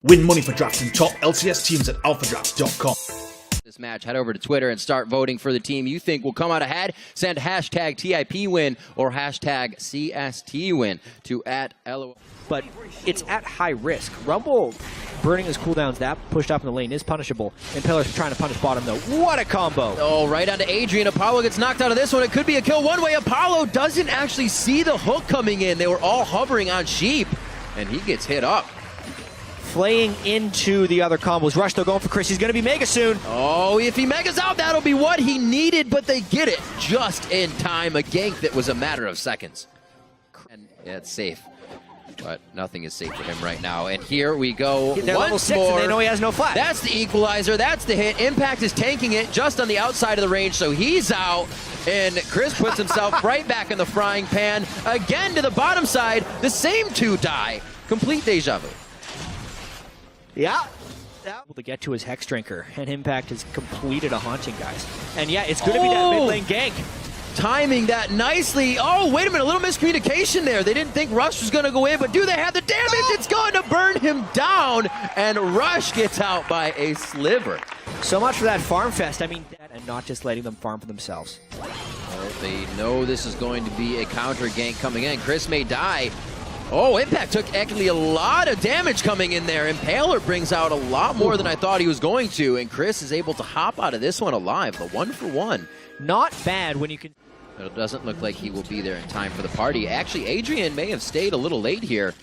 Win money for drafting top LCS teams at alphadraft.com. This match, head over to Twitter and start voting for the team you think will come out ahead. Send hashtag TIPwin or hashtag CSTwin to @LOL. But it's at high risk. Rumble burning his cooldowns that pushed up in the lane is punishable. Impaler's trying to punish bottom though. What a combo! Oh, right onto Adrian. Apollo gets knocked out of this one. It could be a kill one way. Apollo doesn't actually see the hook coming in. They were all hovering on Sheep, and he gets hit up. Flaying into the other combos. Rush, they're going for Chris. He's going to be mega soon. Oh, if he megas out, that'll be what he needed, but they get it just in time. A gank that was a matter of seconds. And yeah, it's safe, but nothing is safe for him right now. And here we go once more. And they know he has no flash. That's the equalizer. That's the hit. Impact is tanking it just on the outside of the range, so he's out. And Chris puts himself right back in the frying pan. Again to the bottom side. The same two die. Complete deja vu. Yeah. Able to get to his Hex Drinker, and Impact has completed a haunting, guys. And yeah, it's going to be that mid lane gank. Timing that nicely. Oh, wait a minute, a little miscommunication there. They didn't think Rush was going to go in, but do they have the damage? It's going to burn him down, and Rush gets out by a sliver. So much for that farm fest. I mean, and not just letting them farm for themselves. Well, they know this is going to be a counter gank coming in. Chris may die. Oh, Impact took actually a lot of damage coming in there. Impaler brings out a lot more than I thought he was going to, and Chris is able to hop out of this one alive. The 1-for-1. Not bad when you can... It doesn't look like he will be there in time for the party. Actually, Adrian may have stayed a little late here.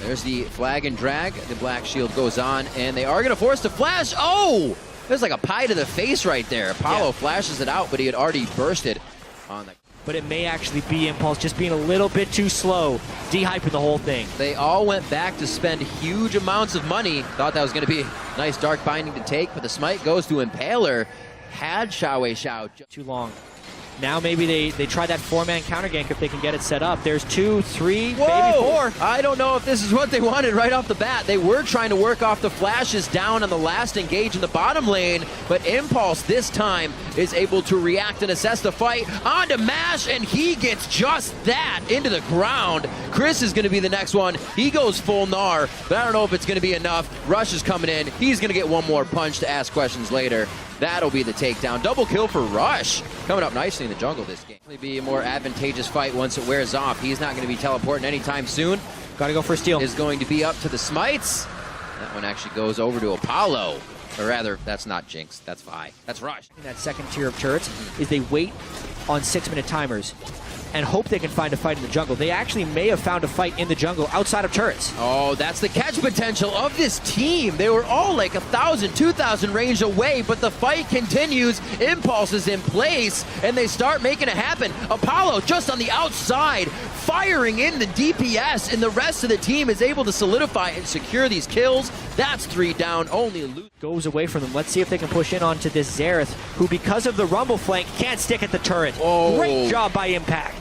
There's the flag and drag. The black shield goes on, and they are going to force the flash. Oh! There's like a pie to the face right there. Apollo flashes it out, but he had already bursted on the... But it may actually be Impulse just being a little bit too slow, dehyping the whole thing. They all went back to spend huge amounts of money. Thought that was going to be a nice dark binding to take, but the smite goes to Impaler. Had Xiao too long. Now maybe they try that 4-man counter gank if they can get it set up. There's 2, 3, whoa, maybe 4. I don't know if this is what they wanted right off the bat. They were trying to work off the flashes down on the last engage in the bottom lane, but Impulse this time is able to react and assess the fight onto Mash, and he gets just that into the ground. Chris is going to be the next one. He goes full Gnar, but I don't know if it's going to be enough. Rush is coming in. He's going to get one more punch to ask questions later. That'll be the takedown. Double kill for Rush. Coming up nicely in the jungle this game. It'll be a more advantageous fight once it wears off. He's not going to be teleporting anytime soon. Gotta go for a steal. Is going to be up to the smites. That one actually goes over to Apollo. Or rather, that's not Jinx. That's Vi. That's Rush. That second tier of turrets is they wait on 6-minute timers and hope they can find a fight in the jungle. They actually may have found a fight in the jungle outside of turrets. Oh, that's the catch potential of this team. They were all like 1,000, 2,000 range away, but the fight continues. Impulse is in place, and they start making it happen. Apollo just on the outside, firing in the DPS, and the rest of the team is able to solidify and secure these kills. That's 3 down, only Luke goes away from them. Let's see if they can push in onto this Xerath, who because of the rumble flank can't stick at the turret. Oh. Great job by Impact.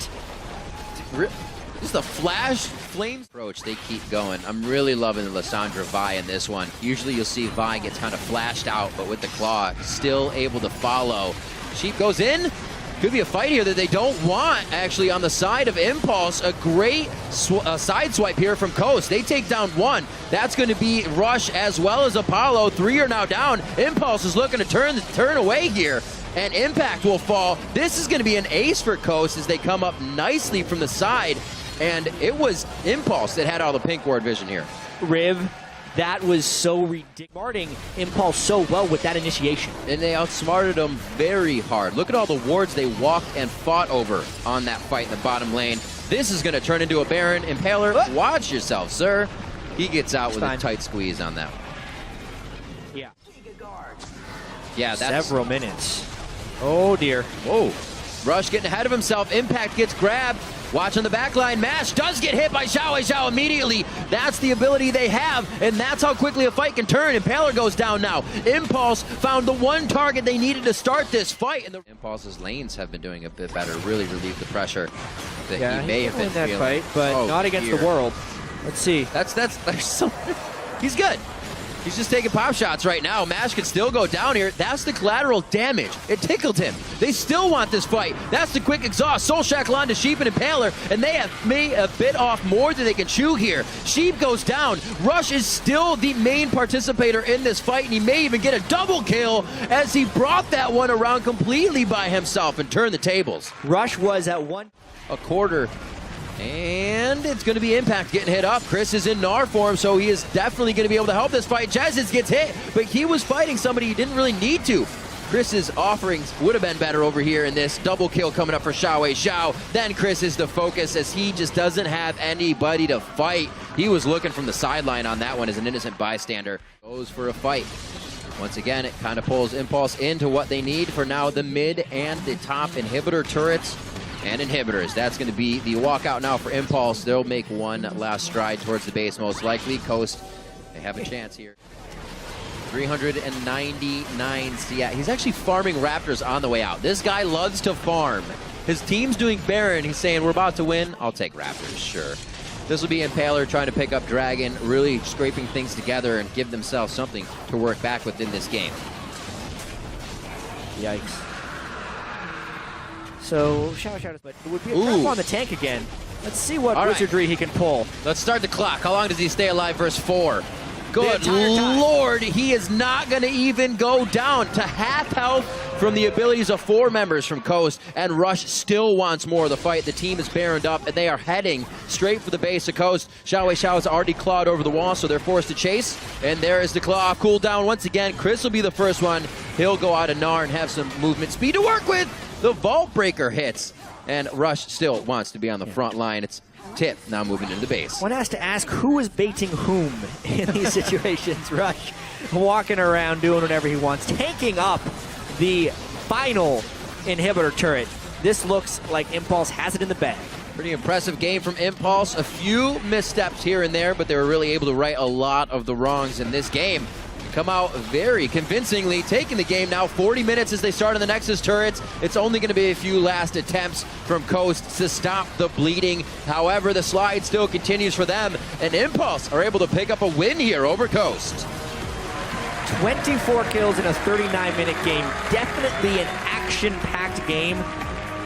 Just a flash flames approach. They keep going. I'm really loving the Lissandra Vi in this one. Usually you'll see Vi gets kind of flashed out, but with the claw, still able to follow. Sheep goes in. Could be a fight here that they don't want, actually, on the side of Impulse. A great side swipe here from Coast. They take down 1. That's going to be Rush as well as Apollo. 3 are now down. Impulse is looking to turn away here, and Impact will fall. This is going to be an ace for Coast as they come up nicely from the side, and it was Impulse that had all the pink ward vision here. Riv. That was so ridiculous. Smarting Impulse so well with that initiation. And they outsmarted them very hard. Look at all the wards they walked and fought over on that fight in the bottom lane. This is going to turn into a Baron. Impaler, watch yourself, sir. He gets out with a tight squeeze on that one. Yeah. Yeah, that's... Several minutes. Oh, dear. Whoa. Rush getting ahead of himself. Impact gets grabbed. Watch on the back line. Mash does get hit by Xiao immediately. That's the ability they have, and that's how quickly a fight can turn. Impaler goes down now. Impulse found the one target they needed to start this fight. And Impulse's lanes have been doing a bit better, really relieve the pressure that he may have been that feeling. Fight, but not against the world. Let's see. There's so... He's good. He's just taking pop shots right now. Mash can still go down here. That's the collateral damage. It tickled him. They still want this fight. That's the quick exhaust. Soul Shackle onto Sheep and Impaler, and they have made a bit off more than they can chew here. Sheep goes down. Rush is still the main participator in this fight, and he may even get a double kill as he brought that one around completely by himself and turned the tables. Rush was at a quarter. And it's going to be Impact getting hit up. Chris is in Gnar form, so he is definitely going to be able to help this fight. Jezz gets hit, but he was fighting somebody he didn't really need to. Chris's offerings would have been better over here in this. Double kill coming up for Xiao Xiao. Then Chris is the focus as he just doesn't have anybody to fight. He was looking from the sideline on that one as an innocent bystander. Goes for a fight. Once again, it kind of pulls Impulse into what they need for now, the mid and the top inhibitor turrets. And inhibitors. That's going to be the walkout now for Impulse. They'll make one last stride towards the base, most likely. Coast, they have a chance here. 399 CI. He's actually farming Raptors on the way out. This guy loves to farm. His team's doing Baron. He's saying, we're about to win. I'll take Raptors, sure. This will be Impaler trying to pick up Dragon, really scraping things together and give themselves something to work back with in this game. Yikes. So, Xiao Xiao, but it would be a trap on the tank again. Let's see what wizardry he can pull. Let's start the clock. How long does he stay alive versus 4? Good Lord, he is not going to even go down to half health from the abilities of 4 members from Coast, and Rush still wants more of the fight. The team is baroned up, and they are heading straight for the base of Coast. Xiao Xiao has already clawed over the wall, so they're forced to chase, and there is the claw cooldown once again. Chris will be the first one. He'll go out of Gnar and have some movement speed to work with. The Vault Breaker hits, and Rush still wants to be on the front line. It's Tip now moving into the base. One has to ask, who is baiting whom in these situations? Rush walking around doing whatever he wants, tanking up the final inhibitor turret. This looks like Impulse has it in the bag. Pretty impressive game from Impulse. A few missteps here and there, but they were really able to right a lot of the wrongs in this game. Come out very convincingly, taking the game now. 40 minutes as they start on the Nexus turrets. It's only going to be a few last attempts from Coast to stop the bleeding. However, the slide still continues for them, and Impulse are able to pick up a win here over Coast. 24 kills in a 39-minute game. Definitely an action-packed game.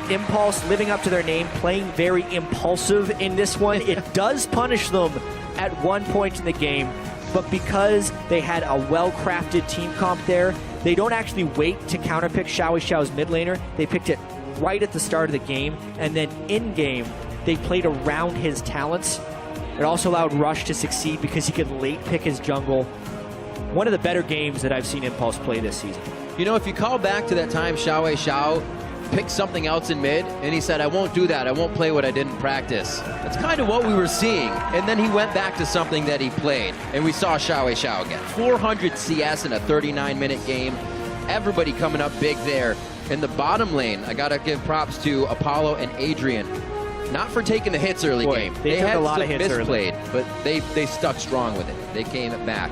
Impulse living up to their name, playing very impulsive in this one. It does punish them at one point in the game, but because they had a well-crafted team comp there, they don't actually wait to counterpick Xiao Xiao's mid laner. They picked it right at the start of the game, and then in-game, they played around his talents. It also allowed Rush to succeed because he could late pick his jungle. One of the better games that I've seen Impulse play this season. You know, if you call back to that time Xiao Xiao picked something else in mid, and he said, I won't do that. I won't play what I didn't practice. That's kind of what we were seeing. And then he went back to something that he played, and we saw Xiao Xiao again. 400 CS in a 39-minute game. Everybody coming up big there. In the bottom lane, I got to give props to Apollo and Adrian. Not for taking the hits early game. They took had a lot of hits misplayed, early. but they stuck strong with it. They came back.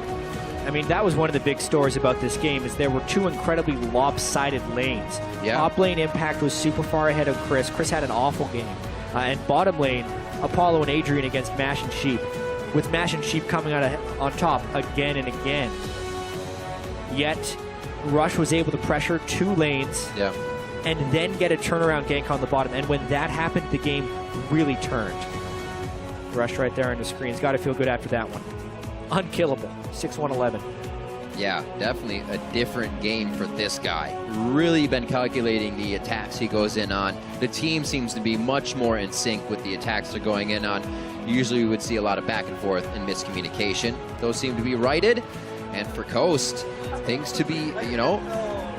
I mean, that was one of the big stories about this game, is there were two incredibly lopsided lanes. Yeah. Top lane Impact was super far ahead of Chris. Chris had an awful game. And bottom lane, Apollo and Adrian against Mash and Sheep, with Mash and Sheep coming out on top again and again. Yet, Rush was able to pressure 2 lanes and then get a turnaround gank on the bottom. And when that happened, the game really turned. Rush right there on the screen. He's got to feel good after that one. Unkillable. 6-1-11. Yeah, definitely a different game for this guy. Really been calculating the attacks he goes in on. The team seems to be much more in sync with the attacks they're going in on. Usually we would see a lot of back and forth and miscommunication. Those seem to be righted. And for Coast, things to be, you know,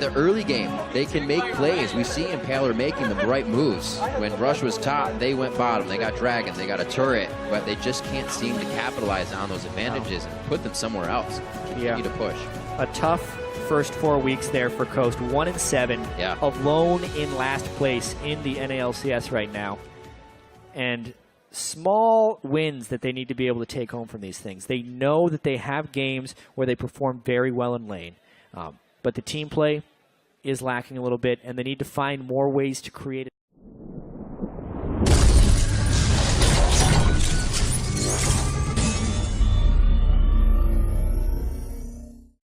the early game, they can make plays. We see Impaler making the right moves. When Rush was top, they went bottom. They got Dragon, they got a turret, but they just can't seem to capitalize on those advantages and put them somewhere else. Continue to push. A tough first 4 weeks there for Coast. 1-7, alone in last place in the NALCS right now. And small wins that they need to be able to take home from these things. They know that they have games where they perform very well in lane. But the team play is lacking a little bit, and they need to find more ways to create